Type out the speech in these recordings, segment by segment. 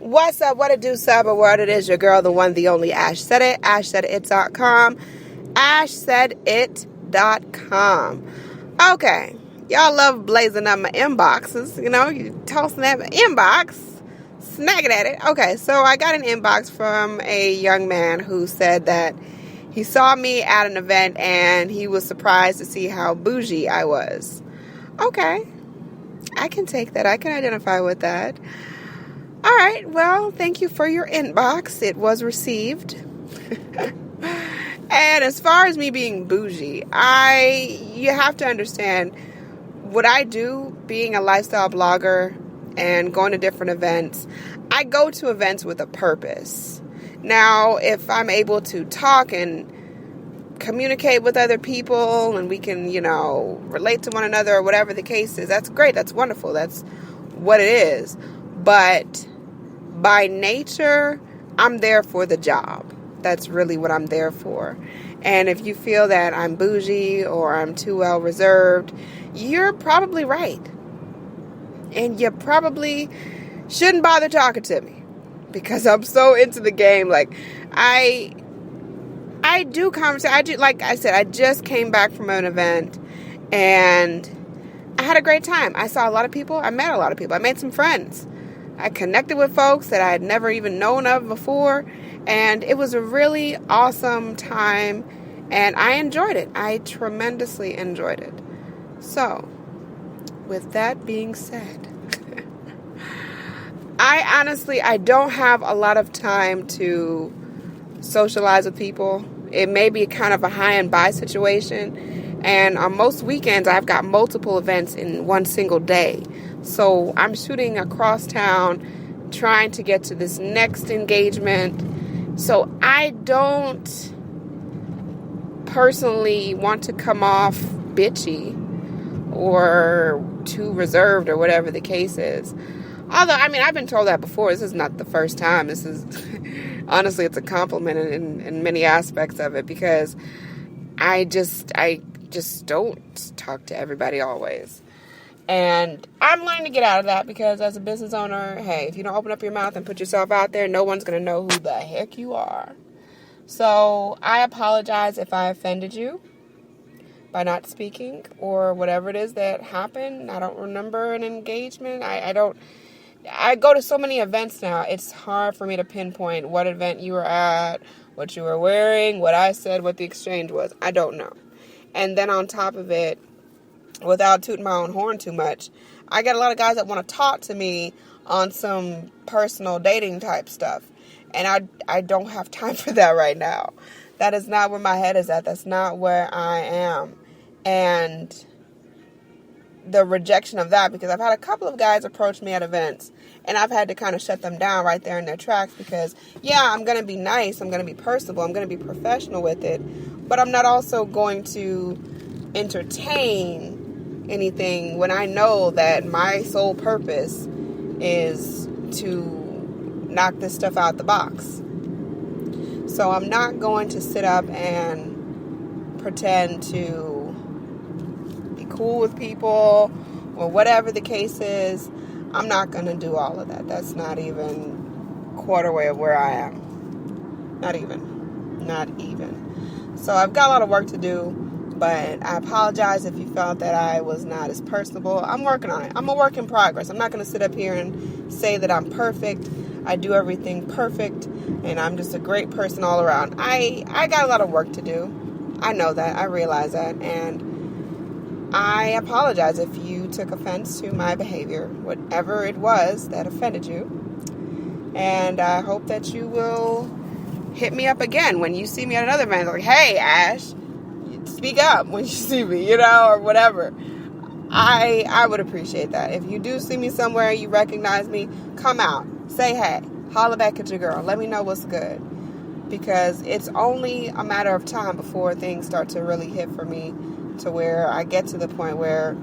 What's up? What it do, cyber world? It is your girl, the one, the only Ash Said It. AshSaidIt.com. AshSaidIt.com. Okay. Y'all love blazing up my inboxes. You know, you tossing at my inbox, snagging at it. Okay, so I got an inbox from a young man who said that he saw me at an event and he was surprised to see how bougie I was. Okay. I can take that. I can identify with that. All right, well, thank you for your inbox. It was received. And as far as me being bougie, you have to understand what I do, being a lifestyle blogger and going to different events. I go to events with a purpose. Now, if I'm able to talk and communicate with other people and we can, relate to one another or whatever the case is, that's great. That's wonderful. That's what it is. But by nature, I'm there for the job. That's really what I'm there for. And if you feel that I'm bougie or I'm too well reserved, you're probably right. And you probably shouldn't bother talking to me because I'm so into the game. Like, I do conversation. Like I said, I just came back from an event and I had a great time. I saw a lot of people. I met a lot of people. I made some friends. I connected with folks that I had never even known of before, and it was a really awesome time, and I enjoyed it. I tremendously enjoyed it. So, with that being said, I don't have a lot of time to socialize with people. It may be kind of a high and buy situation, and on most weekends, I've got multiple events in one single day. So I'm shooting across town, trying to get to this next engagement. So I don't personally want to come off bitchy or too reserved or whatever the case is. Although, I've been told that before. This is not the first time. This is, honestly, it's a compliment in many aspects of it because I just don't talk to everybody always. And I'm learning to get out of that because as a business owner, hey, if you don't open up your mouth and put yourself out there, no one's going to know who the heck you are. So I apologize if I offended you by not speaking or whatever it is that happened. I don't remember an engagement. I go to so many events now. It's hard for me to pinpoint what event you were at, what you were wearing, what I said, what the exchange was. I don't know. And then on top of it, without tooting my own horn too much, I get a lot of guys that want to talk to me on some personal dating type stuff. And I don't have time for that right now. That is not where my head is at. That's not where I am. And the rejection of that, because I've had a couple of guys approach me at events, and I've had to kind of shut them down right there in their tracks because, yeah, I'm going to be nice, I'm going to be personable, I'm going to be professional with it, but I'm not also going to entertain anything when I know that my sole purpose is to knock this stuff out the box. So I'm not going to sit up and pretend to be cool with people or whatever the case is. I'm not going to do all of that. That's not even quarter way of where I am. Not even. So I've got a lot of work to do. But I apologize if you felt that I was not as personable. I'm working on it. I'm a work in progress. I'm not going to sit up here and say that I'm perfect. I do everything perfect. And I'm just a great person all around. I got a lot of work to do. I know that. I realize that. And I apologize if you took offense to my behavior, whatever it was that offended you. And I hope that you will hit me up again when you see me at another event. Like, hey, Ash, speak up when you see me, or whatever. I would appreciate that. If you do see me somewhere, you recognize me, come out, say hey, holla back at your girl, let me know what's good, because it's only a matter of time before things start to really hit for me to where I get to the point where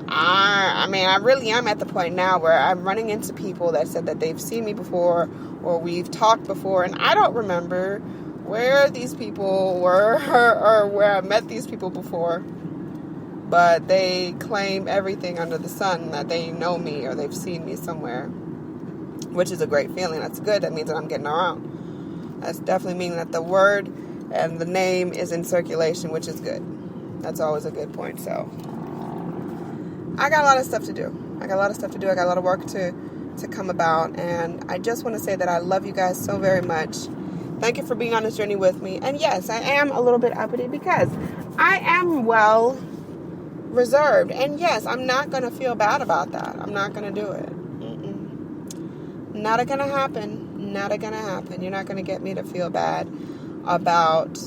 I really am at the point now where I'm running into people that said that they've seen me before or we've talked before, and I don't remember where these people were or where I met these people before, but they claim everything under the sun that they know me or they've seen me somewhere. which is a great feeling. That's good. That means that I'm getting around. That's definitely meaning that the word and the name is in circulation, which is good. That's always a good point. So I got a lot of stuff to do. I got a lot of work to come about. And I just want to say that I love you guys so very much. Thank you for being on this journey with me. And yes, I am a little bit uppity because I am well reserved. And yes, I'm not going to feel bad about that. I'm not going to do it. Not going to happen. You're not going to get me to feel bad about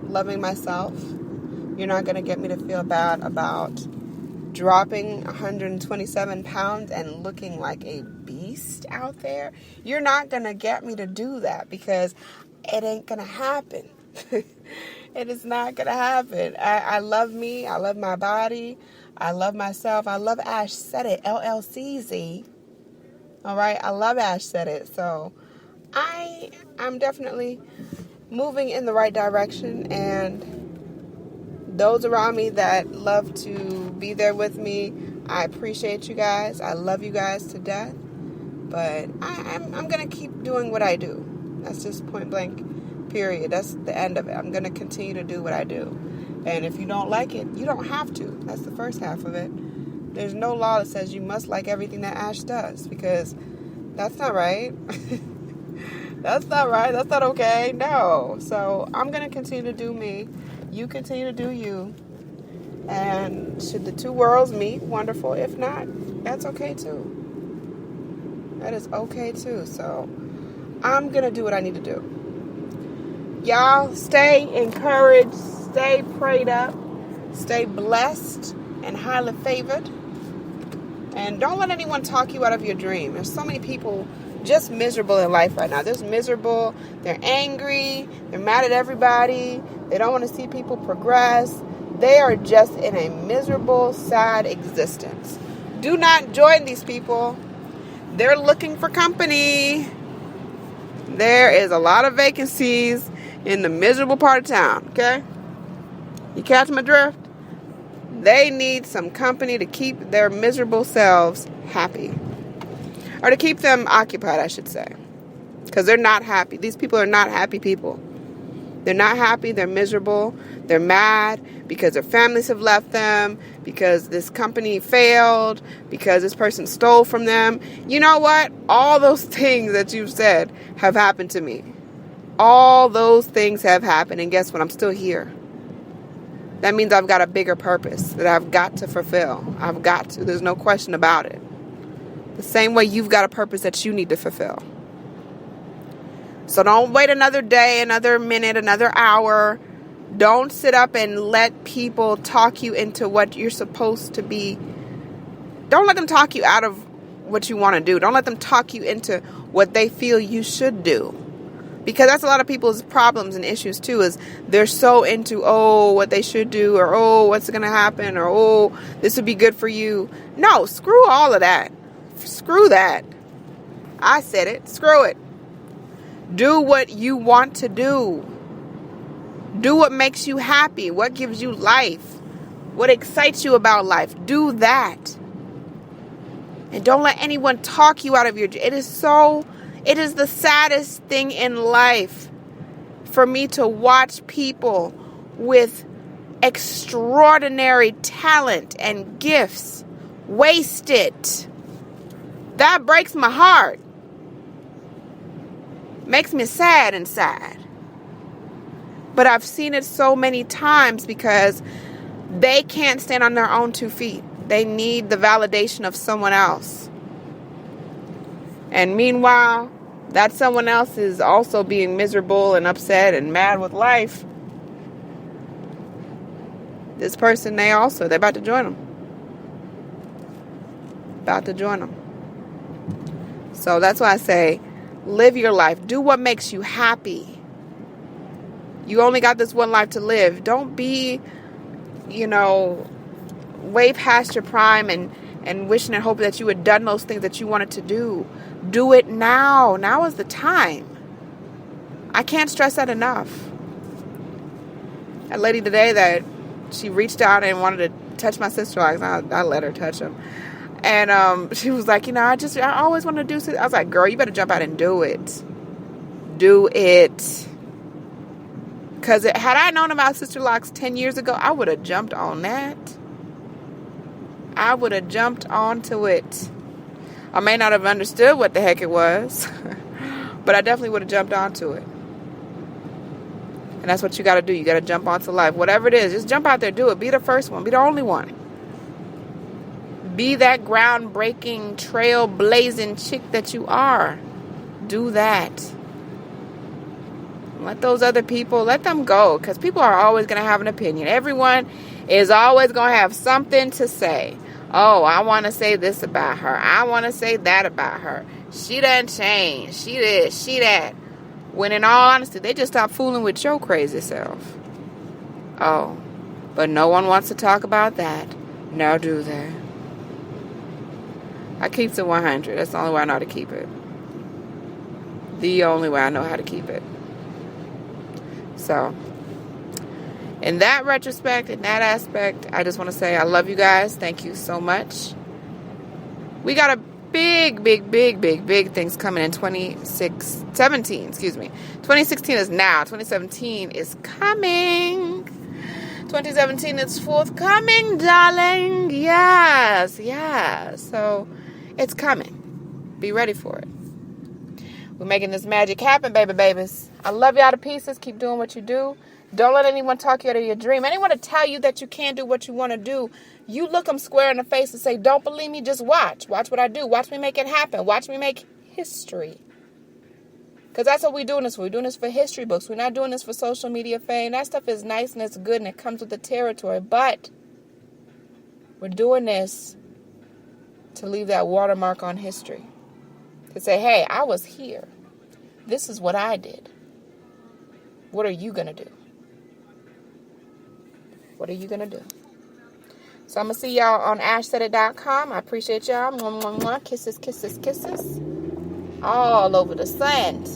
loving myself. You're not going to get me to feel bad about dropping 127 pounds and looking like a beast out there. You're not going to get me to do that because it ain't going to happen. It is not going to happen. I love me. I love my body. I love myself. I love Ash Said It, LLCZ. All right. I love Ash Said It. So I'm definitely moving in the right direction, and those around me that love to be there with me, I appreciate you guys. I love you guys to death. But I'm going to keep doing what I do. That's just point blank, period. That's the end of it. I'm going to continue to do what I do. And if you don't like it, you don't have to. That's the first half of it. There's no law that says you must like everything that Ash does, because that's not right. That's not right. That's not okay. No. So I'm going to continue to do me. You continue to do you. And should the two worlds meet, wonderful. If not, that's okay too. That is okay too. So I'm going to do what I need to do. Y'all stay encouraged, stay prayed up, stay blessed and highly favored. And don't let anyone talk you out of your dream. There's so many people just miserable in life right now. They're miserable. They're angry. They're mad at everybody. They don't want to see people progress. They are just in a miserable, sad existence. Do not join these people. They're looking for company. There is a lot of vacancies in the miserable part of town, okay? You catch my drift? They need some company to keep their miserable selves happy. Or to keep them occupied, I should say. Because they're not happy. These people are not happy people. They're not happy. They're miserable. They're mad because their families have left them. Because this company failed. Because this person stole from them. You know what? All those things that you've said have happened to me. All those things have happened. And guess what? I'm still here. That means I've got a bigger purpose that I've got to fulfill. I've got to. There's no question about it. The same way you've got a purpose that you need to fulfill. So don't wait another day, another minute, another hour. Don't sit up and let people talk you into what you're supposed to be. Don't let them talk you out of what you want to do. Don't let them talk you into what they feel you should do. Because that's a lot of people's problems and issues too, is they're so into, what they should do, or, what's going to happen, or, this would be good for you. No, screw all of that. Screw that. I said it. Screw it. Do what you want to do. Do what makes you happy. What gives you life. What excites you about life. Do that. And don't let anyone talk you out of your... It is the saddest thing in life for me to watch people with extraordinary talent and gifts waste it. That breaks my heart. Makes me sad inside. But I've seen it so many times because they can't stand on their own 2 feet. They need the validation of someone else. And meanwhile, that someone else is also being miserable and upset and mad with life. This person, they're about to join them. So that's why I say, live your life. Do what makes you happy. You only got this one life to live. Don't be, way past your prime and wishing and hoping that you had done those things that you wanted to do. Do it now. Now is the time. I can't stress that enough. A lady today that she reached out and wanted to touch my sister, I let her touch him. And she was like, I always want to do something. I was like, girl, you better jump out and do it. Do it. Because had I known about Sister Locks 10 years ago, I would have jumped on that. I would have jumped onto it. I may not have understood what the heck it was, but I definitely would have jumped onto it. And that's what you got to do. You got to jump onto life. Whatever it is, just jump out there, do it. Be the first one. Be the only one. Be that groundbreaking, trailblazing chick that you are. Do that. Let those other people, let them go. Because people are always going to have an opinion. Everyone is always going to have something to say. Oh, I want to say this about her. I want to say that about her. She done changed. She this, she that. When in all honesty, they just stop fooling with your crazy self. Oh, but no one wants to talk about that. Now do they? I keep it 100. That's the only way I know how to keep it. The only way I know how to keep it. So, in that retrospect, in that aspect, I just want to say I love you guys. Thank you so much. We got a big things coming in 2017. 2016 is now. 2017 is coming. 2017 is forthcoming, darling. Yes. So, it's coming. Be ready for it. We're making this magic happen, babies. I love y'all to pieces. Keep doing what you do. Don't let anyone talk you out of your dream. Anyone to tell you that you can't do what you want to do, you look them square in the face and say, don't believe me, just watch. Watch what I do. Watch me make it happen. Watch me make history. Because that's what we're doing this for. We're doing this for history books. We're not doing this for social media fame. That stuff is nice and it's good and it comes with the territory. But we're doing this to leave that watermark on history. To say, hey, I was here. This is what I did. What are you going to do? What are you going to do? So I'm going to see y'all on ashsaidit.com. I appreciate y'all. Mwah, mwah, mwah. Kisses. All over the sand.